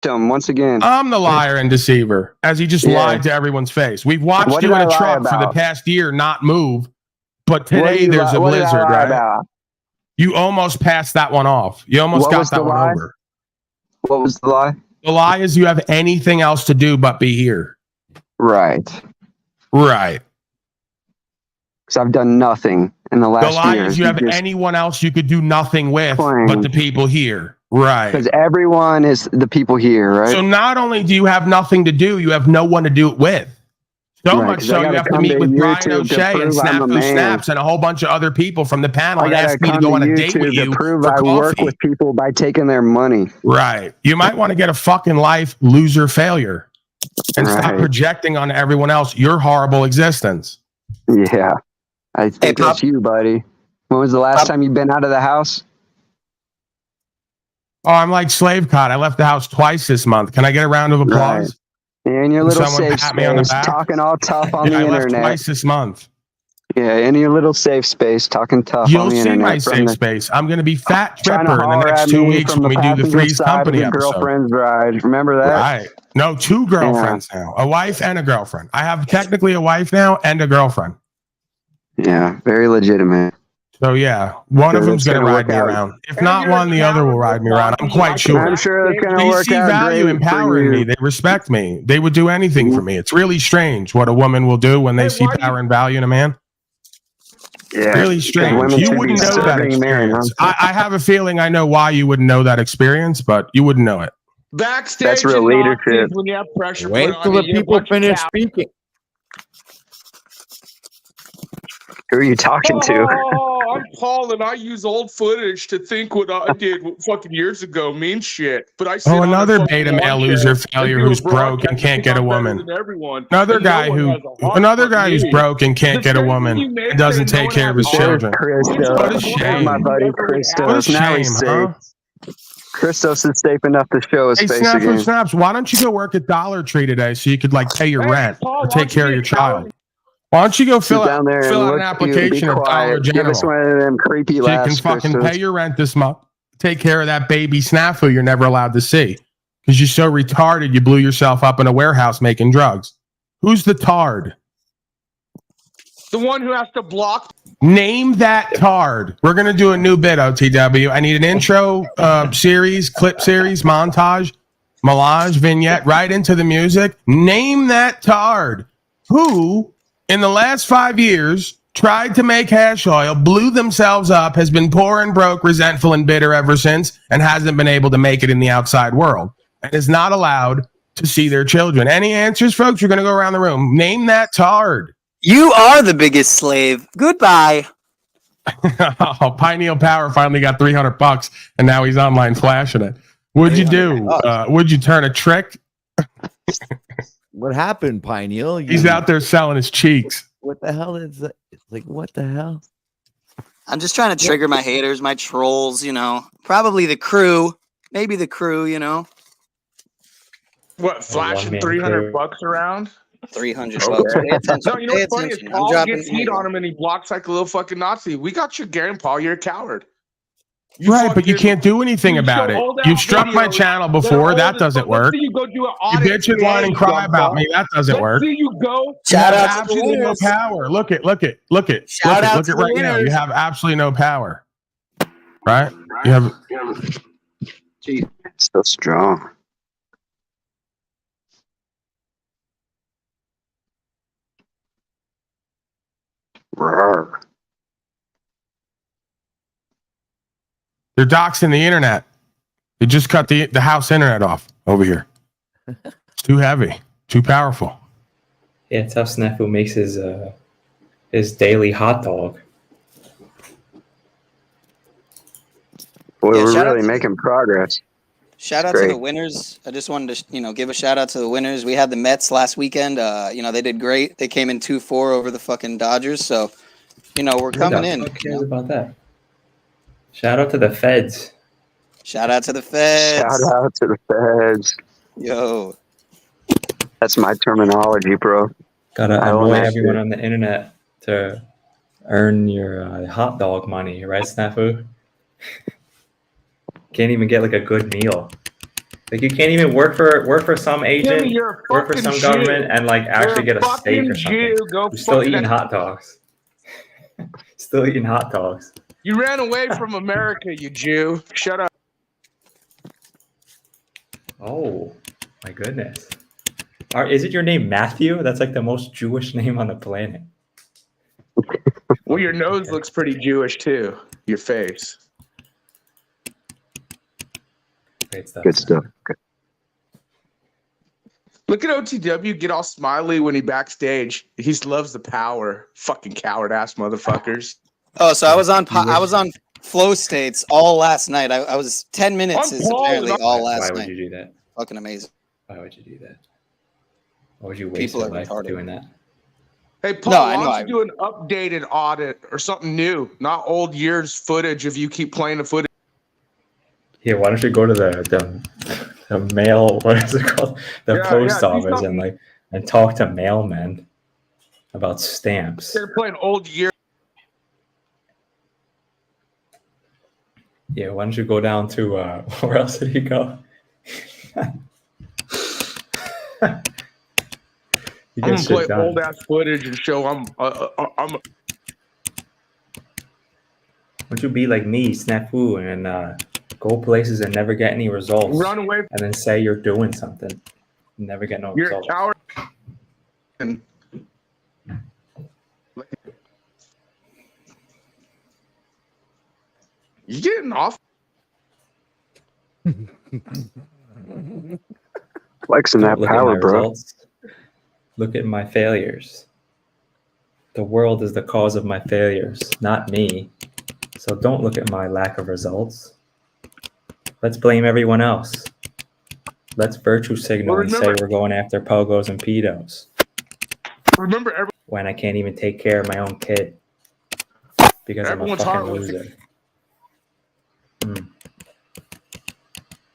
victim once again. I'm the liar and deceiver, as he just lied to everyone's face. We've watched you in a truck for the past year not move, but today there's a blizzard, right? You almost passed that one off. You almost got that one over. What was the lie? The lie is you have anything else to do but be here. Right. Right. Because I've done nothing in the last year. The lie is you have anyone else you could do nothing with but the people here. Right. Because everyone is the people here, right? So not only do you have nothing to do, you have no one to do it with. So much so you have to meet with Brian O'Shea and Snafu Snaps and a whole bunch of other people from the panel and ask me to go on a date with you to prove I work with people by taking their money. Right. You might want to get a fucking life, loser, failure, and stop projecting on everyone else your horrible existence. Yeah. I think that's you, buddy. When was the last time you've been out of the house? Oh, I'm like Slave Cod. I left the house twice this month. Can I get a round of applause? In your little safe space, talking all tough on the internet. I left twice this month. Yeah, in your little safe space, talking tough on the internet. You'll see my safe space. I'm going to be Fat Tripper in the next 2 weeks when we do the Three's Company episode. Girlfriend's ride. Remember that? Right. No, 2 girlfriends now. A wife and a girlfriend. I have technically a wife now and a girlfriend. Yeah, very legitimate. So yeah, one of them's going to ride me around. If not one, the other will ride me around. I'm quite sure. I'm sure it's going to work out. They see value in empowering me. They respect me. They would do anything for me. It's really strange what a woman will do when they see power and value in a man. Yeah, really strange. You wouldn't know that experience. I have a feeling I know why you wouldn't know that experience, but you wouldn't know it. Backstage, that's real leadership. When you have pressure, wait till the people finish speaking. Who are you talking to? Oh, I'm Paul, and I use old footage to think what I did fucking years ago mean shit. But I another beta male loser failure who's broke and can't get a woman. Another guy who's broke and can't get a woman and doesn't take care of his children. What a shame. My buddy Christos. What a shame, huh? Christos is safe enough to show his face again. Snaps, why don't you go work at Dollar Tree today so you could like pay your rent or take care of your child? Why don't you go fill out an application at Dollar General? Give us one of them creepy so you can fucking pay your rent this month. Take care of that baby snafu you're never allowed to see because you're so retarded you blew yourself up in a warehouse making drugs. Who's the tard? The one who has to block. Name that tard. We're gonna do a new bit, OTW. I need an intro series, clip series, montage, collage, vignette, right into the music. Name that tard. Who in the last 5 years tried to make hash oil, blew themselves up, has been poor and broke, resentful and bitter ever since, and hasn't been able to make it in the outside world, and is not allowed to see their children. Any answers, folks? You're going to go around the room. Name that tard. You are the biggest slave. Goodbye. Pineal Power finally got $300, and now he's online flashing it. What'd you do? Would you turn a trick? What happened, Pineal? He's out there selling his cheeks. What the hell is that? Like, what the hell? I'm just trying to trigger my haters, my trolls, you know. Probably the crew. Maybe the crew, you know. What, flashing $300 around? $300. Pay attention. No, you know what's funny is Paul gets heat on him and he blocks like a little fucking Nazi. We got your game, Paul. You're a coward. Right, but you can't do anything about it. You struck my channel before. That doesn't work. You bitch and whine and cry about me. That doesn't work. You go. Shout out to absolutely no power. Look it right now. You have absolutely no power. Right? You have. Gee, it's so strong. Roar. They're doxing the internet. They just cut the house internet off over here. It's too heavy, too powerful. Yeah, Tough Snafu makes his daily hot dog. Boy, we're really making progress. Shout out to the winners. I just wanted to, give a shout out to the winners. We had the Mets last weekend. They did great. They came in 2-4 over the fucking Dodgers. So, we're coming in. Who cares about that? Shout out to the feds. Shout out to the feds. Shout out to the feds. Yo. That's my terminology, bro. Gotta annoy everyone on the internet to earn your hot dog money, right, Snafu? Can't even get like a good meal. Like, you can't even work for some agent, Jimmy, you're a work for fucking some government, Jew. and like actually You're get a steak fucking or something. Jew. Go You're still fuck eating that. hot dogs. Still eating hot dogs. You ran away from America, you Jew. Shut up. Oh, my goodness. Is it your name Matthew? That's like the most Jewish name on the planet. Well, your nose looks pretty Jewish too. Your face. Great stuff. Good stuff. Good. Look at OTW get all smiley when he backstage. He loves the power. Fucking coward ass motherfuckers. Oh, so I was on flow states all last night. I was 10 minutes is apparently all last night. Why would you do that? Fucking amazing. Why would you do that? Why would you waste your life doing that? Hey, Paul, why don't you do an updated audit or something new? Not old years footage if you keep playing the footage. Here, why don't you go to the mail, what is it called? The post office and talk to mailmen about stamps. They're playing old years. Yeah, why don't you go down to where else did he go? I'm gonna play old ass footage and show I'm. Won't you be like me, snafu, and go places and never get any results? Run away, and then say you're doing something, never get no results. You're a coward. And you getting off? Flexing that power, bro. Results. Look at my failures. The world is the cause of my failures, not me. So don't look at my lack of results. Let's blame everyone else. Let's virtue signal and say we're going after pogos and pedos. Remember, when I can't even take care of my own kid because I'm a fucking loser.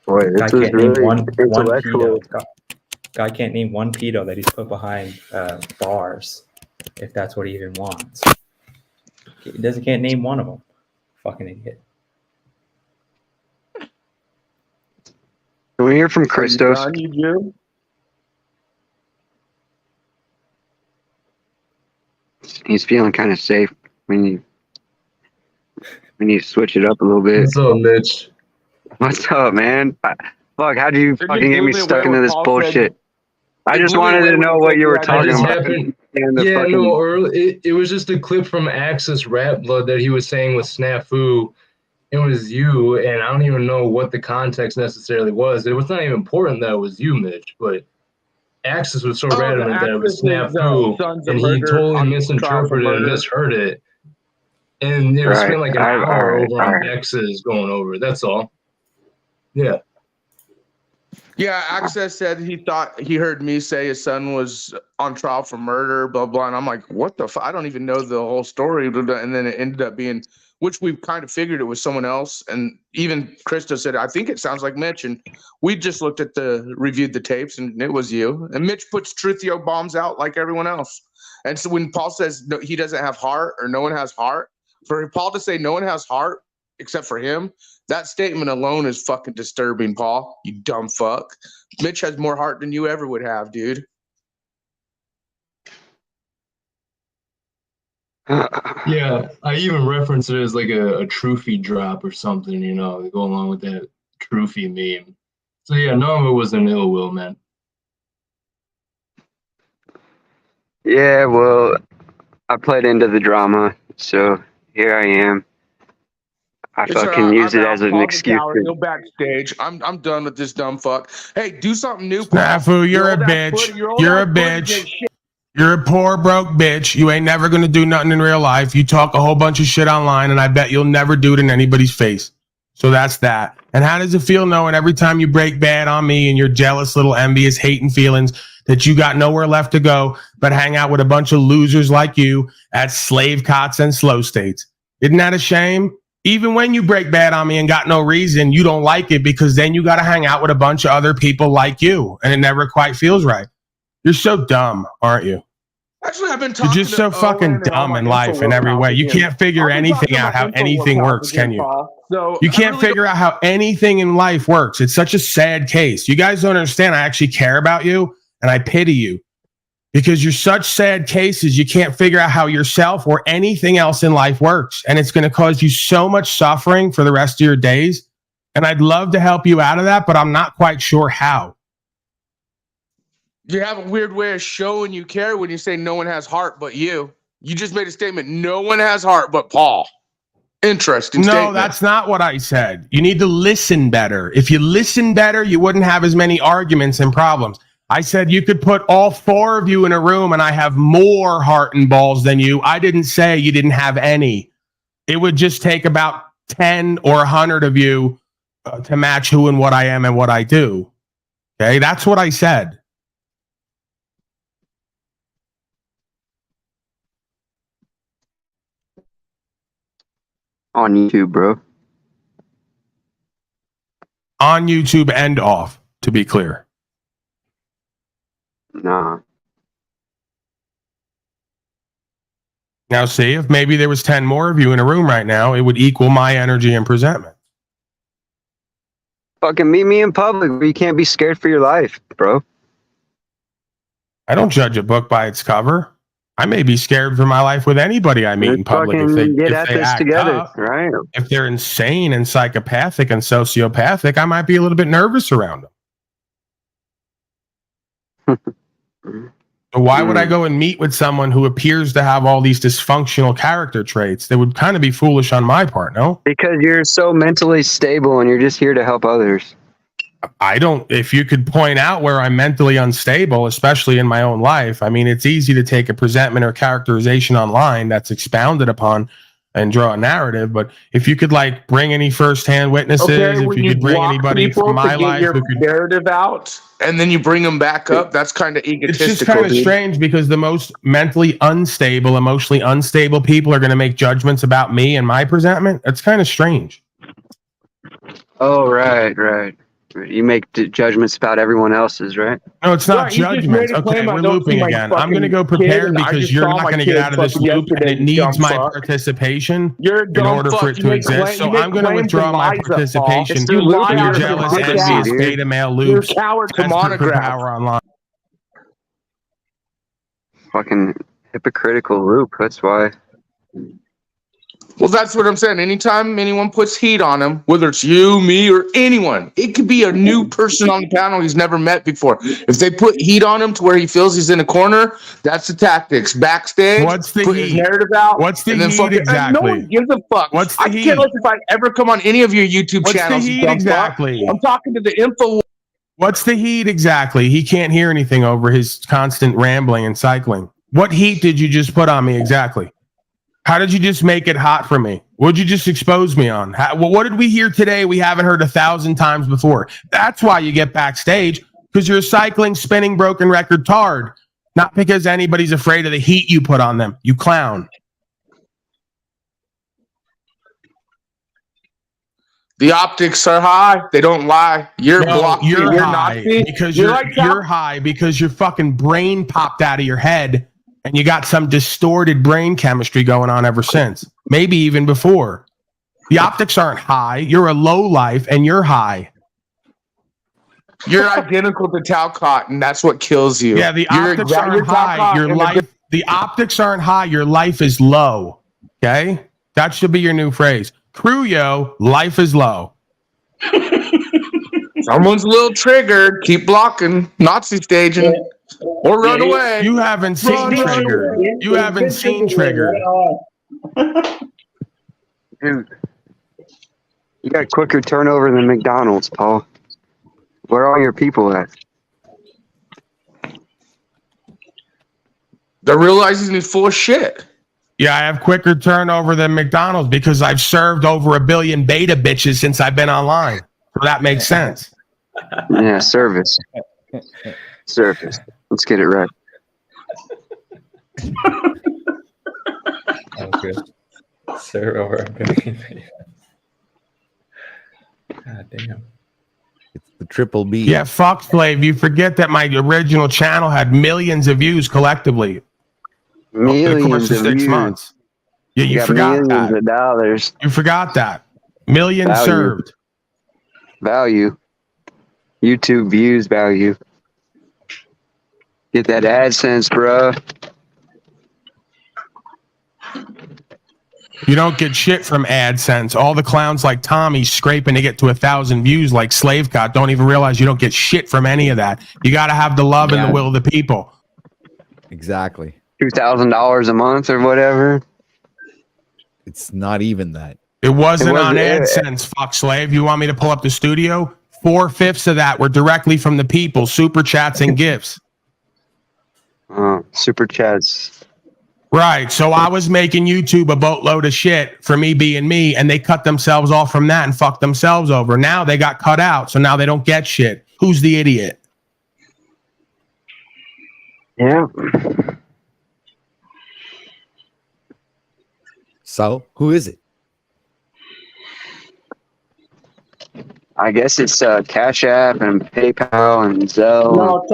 Boy, this is really intellectual. Guy can't name one pedo that he's put behind bars, if that's what he even wants. He can't name one of them. Fucking idiot. Can we hear from Christos? He's feeling kind of safe when you switch it up a little bit. What's up, Mitch? What's up, man? Fuck, how do you fucking get me stuck into this bullshit? I just wanted to know what you were talking about. Yeah, no, Earl, it was just a clip from Axis Rap Blood that he was saying with Snafu. It was you, and I don't even know what the context necessarily was. It was not even important that it was you, Mitch, but Axis was so adamant that it was Snafu, and he totally misinterpreted and misheard it. And it was spent like an hour over on X's going over. That's all. Yeah. Yeah, Access said he thought he heard me say his son was on trial for murder, blah, blah. And I'm like, what the fuck? I don't even know the whole story. And then it ended up being, which we kind of figured it was someone else. And even Krista said, I think it sounds like Mitch. And we just looked at reviewed the tapes and it was you. And Mitch puts Truthio bombs out like everyone else. And so when Paul says no, he doesn't have heart or no one has heart, for Paul to say no one has heart except for him, that statement alone is fucking disturbing, Paul. You dumb fuck. Mitch has more heart than you ever would have, dude. Yeah, I even referenced it as like a Troofy drop or something, you know, to go along with that Troofy meme. So yeah, none of it was an ill will, man. Yeah, well, I played into the drama, so here I am. I fucking use it as an excuse. Go backstage. I'm done with this dumb fuck. Hey, do something new. Snafu, you're a bitch. You're a bitch. You're a poor, broke bitch. You ain't never gonna do nothing in real life. You talk a whole bunch of shit online, and I bet you'll never do it in anybody's face. So that's that. And how does it feel knowing every time you break bad on me and your jealous little envious hating feelings that you got nowhere left to go but hang out with a bunch of losers like you at slave cots and slow states? Isn't that a shame? Even when you break bad on me and got no reason, you don't like it because then you got to hang out with a bunch of other people like you, and it never quite feels right. You're so dumb, aren't you? Actually, I've been You're talking just so to fucking Owen and all dumb my in life in InfoWars every pals way. You again. can't figure I've been anything talking out to how my InfoWars anything pals works, again, can you? Paul. So You I can't really figure out how anything in life works. It's such a sad case. You guys don't understand. I actually care about you and I pity you because you're such sad cases. You can't figure out how yourself or anything else in life works. And it's going to cause you so much suffering for the rest of your days. And I'd love to help you out of that, but I'm not quite sure how. You have a weird way of showing you care when you say no one has heart but you. You just made a statement. No one has heart but Paul. Interesting statement. No, that's not what I said. You need to listen better. If you listen better, you wouldn't have as many arguments and problems. I said you could put all four of you in a room and I have more heart and balls than you. I didn't say you didn't have any. It would just take about 10 or 100 of you to match who and what I am and what I do. Okay, that's what I said. On YouTube, bro. On YouTube and off, to be clear. Nah. Now, see, if maybe there was 10 more of you in a room right now, it would equal my energy and presentment. Fucking meet me in public where you can't be scared for your life, bro. I don't judge a book by its cover. I may be scared for my life with anybody I meet in public if they get at this act together, up. right? If they're insane and psychopathic and sociopathic, I might be a little bit nervous around them. So why would I go and meet with someone who appears to have all these dysfunctional character traits? That would kind of be foolish on my part, no? Because you're so mentally stable and you're just here to help others. I don't, if you could point out where I'm mentally unstable, especially in my own life, I mean, it's easy to take a presentment or characterization online that's expounded upon and draw a narrative. But if you could like bring any firsthand witnesses, if you could bring anybody from my life your who could narrative out, and then you bring them back up, that's kind of egotistical. It's just kind of strange because the most mentally unstable, emotionally unstable people are going to make judgments about me and my presentment. It's kind of strange. Oh, right. You make judgments about everyone else's, right? No, it's not Right, you just judgments. made a Okay, claim I we're don't see looping my again. I'm going to fucking go kid, prepared and I because just you're saw not my going to get kid out of this fucking loop, and yesterday, it needs dumb my fuck. participation You're a in dumb order fuck. for it You to make exist. So you make I'm going to claims withdraw and my lies up, Paul. participation It's You the loop lie in and your out you're your jealous, bitch bitch ass. envious, dude. beta male You're a loops coward to desperate for monograph. power online. Fucking hypocritical loop. That's why. Well, that's what I'm saying. Anytime anyone puts heat on him, whether it's you, me, or anyone, it could be a new person on the panel he's never met before. If they put heat on him to where he feels he's in a corner, that's the tactics. Backstage, What's the put his heat? narrative out. What's the and then heat fucking, exactly? No one gives a fuck. What's the I heat? can't let if I ever come on any of your YouTube What's the channels. heat you dumb exactly? fuck. I'm talking to the info. What's the heat exactly? He can't hear anything over his constant rambling and cycling. What heat did you just put on me exactly? How did you just make it hot for me? What'd you just expose me on? What did we hear today we haven't heard 1,000 times before? That's why you get backstage, because you're a cycling, spinning, broken record tard, not because anybody's afraid of the heat you put on them. You clown. The optics are high. They don't lie. You're blocked. You're high Nazi. because you're you're high because your fucking brain popped out of your head and you got some distorted brain chemistry going on ever since. Maybe even before. The optics aren't high. You're a low life and you're high. You're identical to Talcott, and that's what kills you. Yeah, the optics aren't high. Your life. The optics aren't high. Your life is low. Okay, that should be your new phrase. Cruyo, life is low. Someone's a little triggered. Keep blocking. Nazi staging. Or run away. You haven't seen Trigger. You haven't seen Trigger. Dude, you got quicker turnover than McDonald's, Paul. Where are all your people at? They're realizing he's full of shit. Yeah, I have quicker turnover than McDonald's because I've served over 1 billion beta bitches since I've been online. So that makes sense. Yeah, service. Service. Let's get it right. Okay. Sir, over 1 billion. God damn. It's the triple B. Yeah, fuck Slave. You forget that my original channel had millions of views collectively. over the course Millions of of 6 views. months. Yeah, you Got forgot millions that. of dollars. You forgot that. Millions Value. served. Value. YouTube views value. Get that AdSense, bro. You don't get shit from AdSense. All the clowns like Tommy scraping to get to 1,000 views like Slave Cot don't even realize you don't get shit from any of that. You got to have the love and the will of the people. Exactly. $2,000 a month or whatever. It's not even that. It wasn't on It- AdSense, fuck slave. You want me to pull up the studio? 4/5 of that were directly from the people, super chats and gifts. Super chats. Right. So I was making YouTube a boatload of shit for me being me, and they cut themselves off from that and fucked themselves over. Now they got cut out, so now they don't get shit. Who's the idiot? Yeah. So who is it? I guess it's Cash App and PayPal and Zelle. No,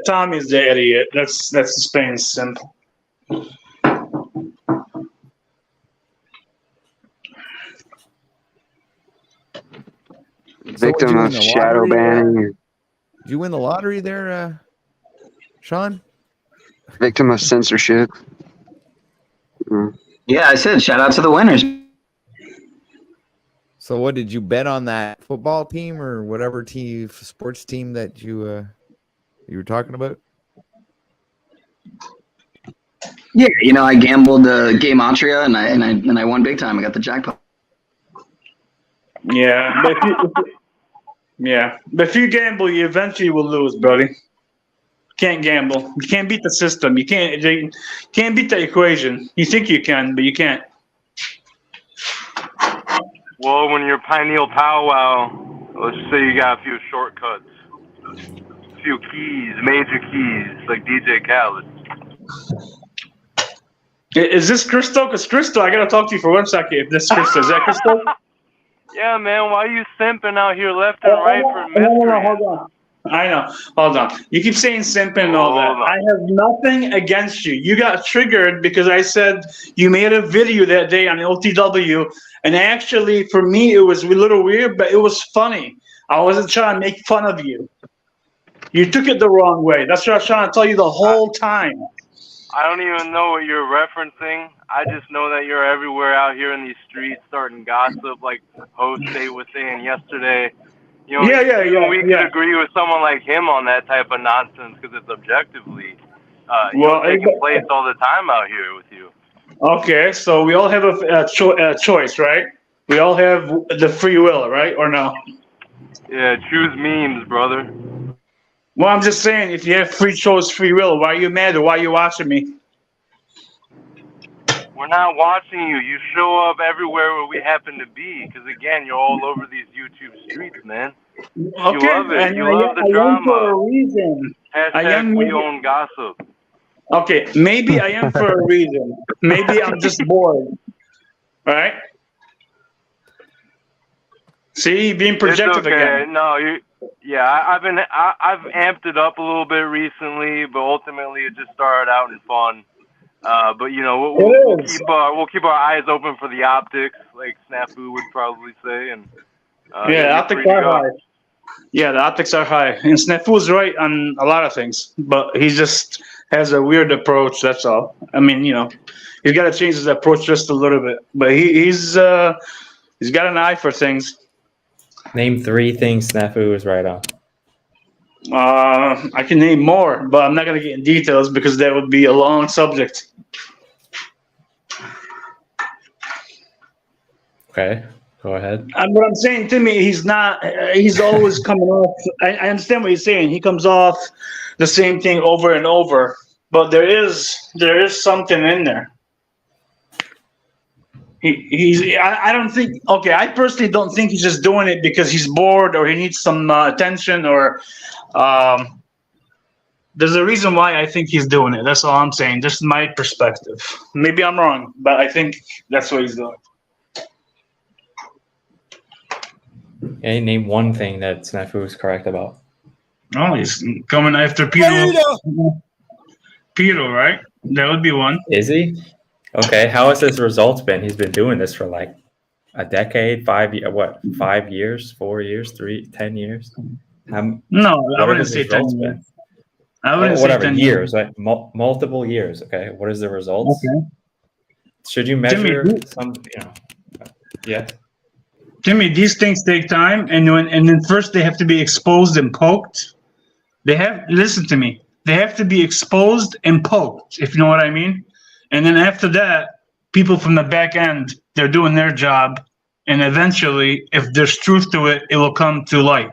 Tommy's the idiot. That's plain simple. Victim of shadow banning. Did you win the lottery there, Sean? Victim of censorship. Yeah, I said shout out to the winners. So what did you bet on that football team or whatever team, sports team that you were talking about? Yeah, you know, I gambled Gameatria and I won big time. I got the jackpot. Yeah, but if you gamble, you eventually will lose, buddy. Can't gamble. You can't beat the system. You can't beat the equation. You think you can, but you can't. Well, when you're pineal powwow, let's say you got a few shortcuts, a few keys, major keys, like DJ Khaled. Is this Crystal? Because Crystal, I gotta talk to you for 1 second. If this is Crystal, is that Crystal? Yeah, man, why you simping out here left and right for mystery? Hold on. I know. Hold on. You keep saying simping and all that. I have nothing against you. You got triggered because I said you made a video that day on LTW, and actually, for me, it was a little weird, but it was funny. I wasn't trying to make fun of you. You took it the wrong way. That's what I was trying to tell you the whole time. I don't even know what you're referencing. I just know that you're everywhere out here in these streets starting gossip, like Jose was saying yesterday. You know, we could agree with someone like him on that type of nonsense because it's objectively, taking place all the time out here with you. Okay, so we all have a choice, right? We all have the free will, right? Or no? Yeah, choose memes, brother. Well, I'm just saying, if you have free will, why are you mad or why are you watching me? We're not watching you. You show up everywhere where we happen to be because, again, you're all over these YouTube streets, man. Okay, you love it. and You love the I drama. am for a reason. Hashtag we own gossip. Okay, maybe I am for a reason. Maybe I'm just bored. Right? See, being projected it's okay. again. No, I've amped it up a little bit recently, but ultimately it just started out in fun. But you know, we'll keep our eyes open for the optics, like Snafu would probably say, and the optics are high. Yeah, the optics are high, and Snafu's right on a lot of things, but he just has a weird approach. That's all. I mean, you know, he's got to change his approach just a little bit, but he's got an eye for things. Name 3 things Snafu is right on. I can name more, but I'm not going to get in details because that would be a long subject. Okay, go ahead. What I'm saying, Timmy, he's always coming off. I understand what he's saying. He comes off the same thing over and over, but there is something in there. I don't think. Okay, I personally don't think he's just doing it because he's bored or he needs some attention or. There's a reason why I think he's doing it. That's all I'm saying. Just my perspective. Maybe I'm wrong, but I think that's what he's doing. Okay, name 1 thing that Snafu is correct about. Oh, he's coming after Peter. Peter, right? That would be one. Is he? Okay. How has his results been? He's been doing this for like a decade, 5 years, what? 5 years, 4 years, 10 years? No, I wouldn't say 10 years. I wouldn't say whatever 10 years, right? Multiple years. Okay. What is the results? Okay. Should you measure some? Yeah. Timmy, these things take time, and then first they have to be exposed and poked. Listen to me. They have to be exposed and poked, if you know what I mean. And then after that, people from the back end, they're doing their job, and eventually, if there's truth to it, it will come to light.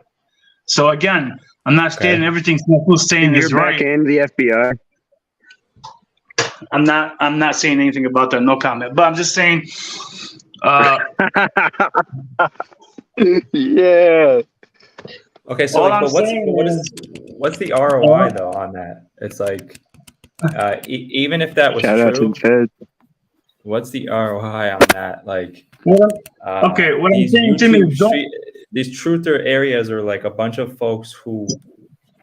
So again, I'm not stating everything Snafu's saying is right. Back end, the FBI. I'm not saying anything about that. No comment. But I'm just saying. Yeah. Okay, so like, what's the ROI though on that? It's like even if that was true, what's the ROI on that? Like, okay, what I'm saying, Timmy, is these truther areas are like a bunch of folks who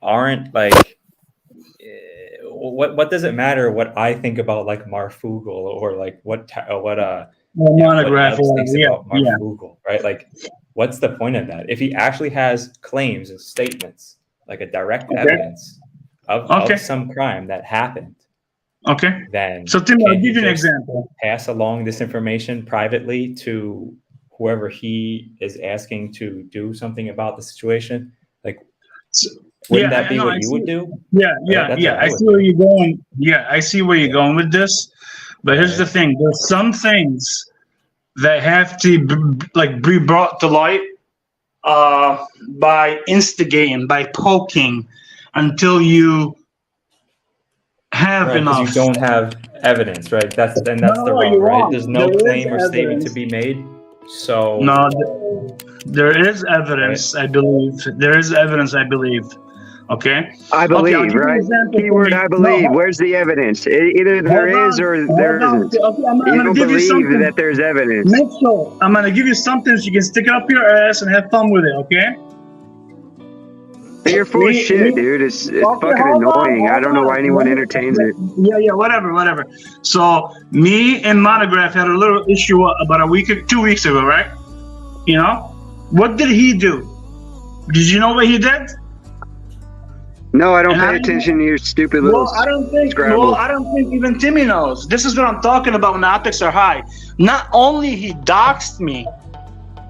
aren't like. What does it matter what I think about like Marfoogle or like what Monograph thinks about Marfoogle, right? Like, what's the point of that? If he actually has claims and statements, like a direct evidence of some crime that happened, then so Tim, I'll give you an example. Pass along this information privately to whoever he is asking to do something about the situation. Like, wouldn't that be what you would do? Yeah. I see where you're going. Yeah, I see where you're going with this. But here's the thing: there's some things that have to be brought to light by instigating, by poking, until you have enough. You don't have evidence, right? That's the wrong, right? There's no claim or statement to be made. So there is evidence. Right. I believe there is evidence. I believe. Okay. I believe, right? Keyword, I believe. No. Where's the evidence? Either there is or there isn't. Okay, I'm you don't give believe you something. that there's evidence. Mitchell, I'm going to give you something so you can stick it up your ass and have fun with it, okay? You're full of shit, dude. It's fucking annoying. I don't know why anyone entertains it. Yeah, whatever. So, me and Monograph had a little issue about 2 weeks ago, right? You know? What did he do? Did you know what he did? No, I don't pay attention to your stupid little Scrabble. I don't think even Timmy knows. This is what I'm talking about when the optics are high. Not only he doxed me,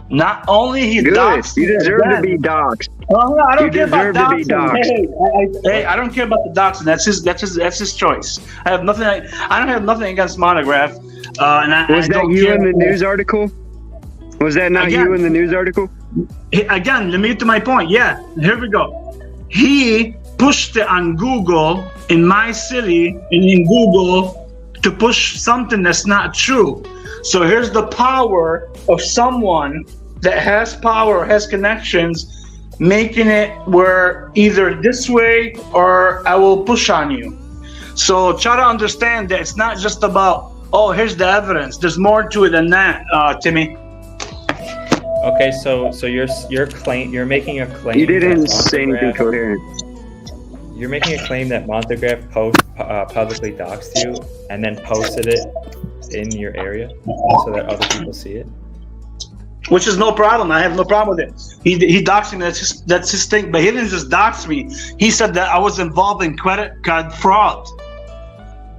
doxed me. You deserve to be doxed. I don't care about doxing. Hey, I don't care about the doxing. That's his choice. I don't have nothing against Monograph. Was that you in the news article? Was that not you in the news article? Again, let me get to my point. Yeah, here we go. He pushed it on Google in my city and in Google to push something that's not true. So here's the power of someone that has power, has connections, making it where either this way or I will push on you. So try to understand that it's not just about, oh, here's the evidence. There's more to it than that, Timmy. Okay, so you're making a claim. You didn't say anything coherent. You're making a claim that Monograph publicly doxed you and then posted it in your area so that other people see it. Which is no problem. I have no problem with it. He doxed me. That's his thing. But he didn't just dox me. He said that I was involved in credit card fraud.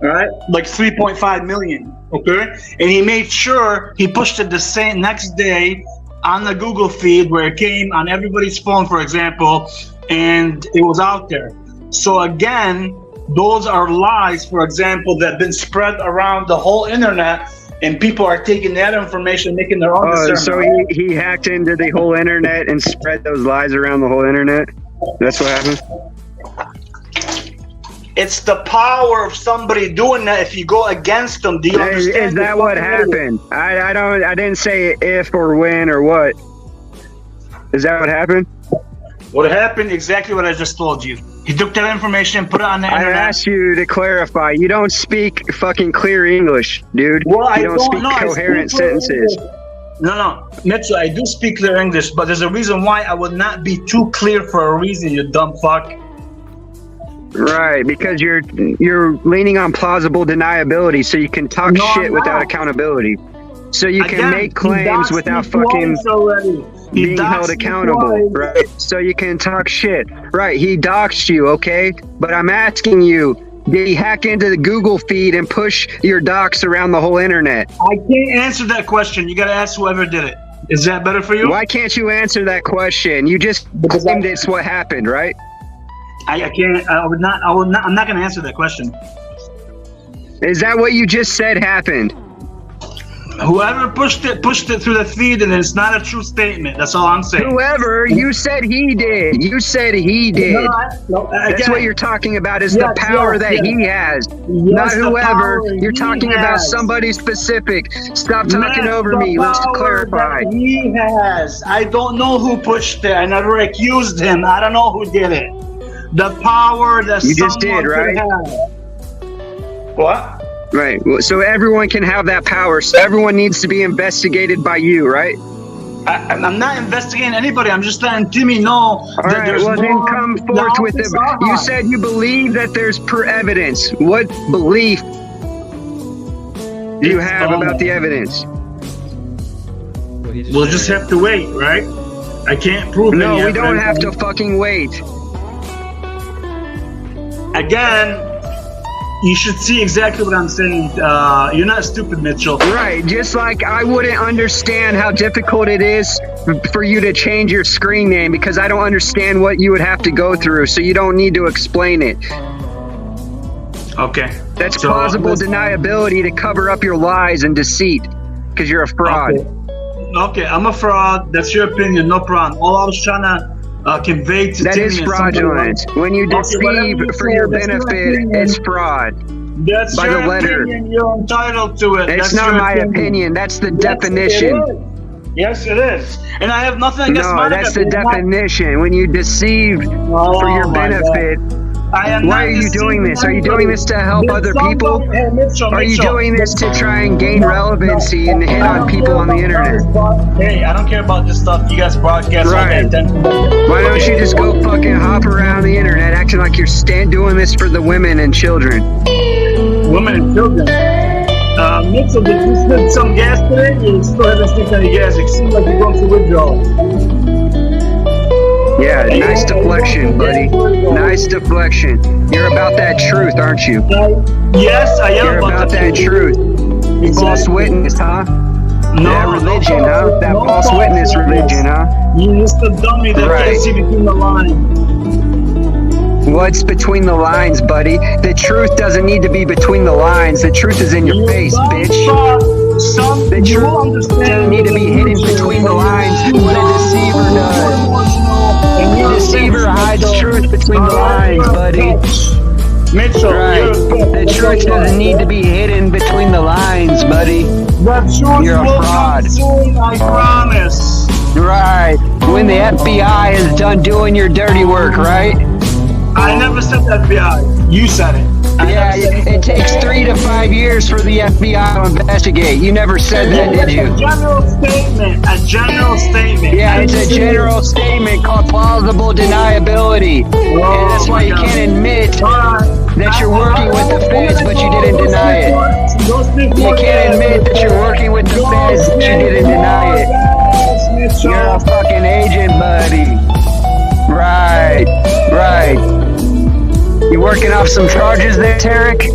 All right, like 3.5 million. Okay, and he made sure he pushed it the same next day on the Google feed where it came on everybody's phone, for example, and it was out there. So again, those are lies, for example, that have been spread around the whole internet, and people are taking that information, making their own discernment. So he hacked into the whole internet and spread those lies around the whole internet? That's what happened? It's the power of somebody doing that. If you go against them, do you understand? Is that what happened? I didn't say if or when or what. Is that what happened? What happened? Exactly what I just told you. He took that information and put it on the internet. I asked you to clarify. You don't speak fucking clear English, dude. Well, you don't speak coherent sentences. No, Mitchell, I do speak clear English, but there's a reason why I would not be too clear for a reason, you dumb fuck. Right, because you're leaning on plausible deniability, so you can talk shit without accountability. So you can make claims without fucking being held accountable, right? So you can talk shit. Right, he doxed you, okay? But I'm asking you, did he hack into the Google feed and push your docs around the whole internet? I can't answer that question. You gotta ask whoever did it. Is that better for you? Why can't you answer that question? You just claimed it's what happened, right? I can't. I'm not gonna answer that question. Is that what you just said happened? Whoever pushed it through the feed, and it's not a true statement. That's all I'm saying. Whoever, you said he did. You said he did. That's what you're talking about, is the power that he has. Not whoever. You're talking about somebody specific. Stop talking over me. Let's clarify. He has. I don't know who pushed it. I never accused him. I don't know who did it. The power that you just did, right? What? Right. Well, so everyone can have that power. So everyone needs to be investigated by you, right? I'm not investigating anybody. I'm just letting Timmy know that there's well, then come forth with it. You said you believe that there's evidence. What belief do you have about the evidence? We'll just have to wait, right? I can't prove it. No, we don't have to fucking wait. Again, you should see exactly what I'm saying. You're not stupid, Mitchell. Right, just like I wouldn't understand how difficult it is for you to change your screen name, because I don't understand what you would have to go through, so you don't need to explain it. Okay. That's plausible deniability to cover up your lies and deceit, because you're a fraud. Okay, I'm a fraud. That's your opinion, no problem. All I was trying to convey to that Timmy is fraudulent. When you deceive for your benefit, it's fraud. That's by your the letter. Opinion. You're entitled to it. It's not my opinion. That's the definition. Yes, it is. And I have nothing against No, that's the definition. When you deceive for your benefit. Why are you doing this? Are you doing this to help other people? Are you doing this to try and gain relevancy and hit on people on the internet? Hey, I don't care about this stuff. You guys broadcast right. Why don't you just go fucking hop around the internet acting like you're doing this for the women and children? Women and children? Mitchell, did you spend some gas today? You still haven't spent any gas. It seems like you're going to withdrawal. Yeah, nice deflection, buddy. Nice deflection. You're about that truth, aren't you? Yes, I am. You're about that truth. False witness, huh? No, yeah, religion, huh? That false witness religion, huh? You Mr. Dummy that can't see between the lines. What's between the lines, buddy? The truth doesn't need to be between the lines. The truth is in your face, bitch. The truth doesn't need to be hidden between the lines. What a deceiver does. A deceiver hides truth between the lines, buddy. Mitchell, right. The truth doesn't need to be hidden between the lines, buddy. You're a fraud. I promise. Right. When the FBI is done doing your dirty work, right? I never said FBI. You said it. Yeah, it takes 3 to 5 years for the FBI to investigate. You never said that, did you? A general statement. A general statement. Yeah, it's a general statement called plausible deniability. And that's why you can't admit that you're working with the feds, but you didn't deny it. You can't admit that you're working with the feds, but you didn't deny it. You're a fucking agent, buddy. Right, right. You working off some charges there, Tarek?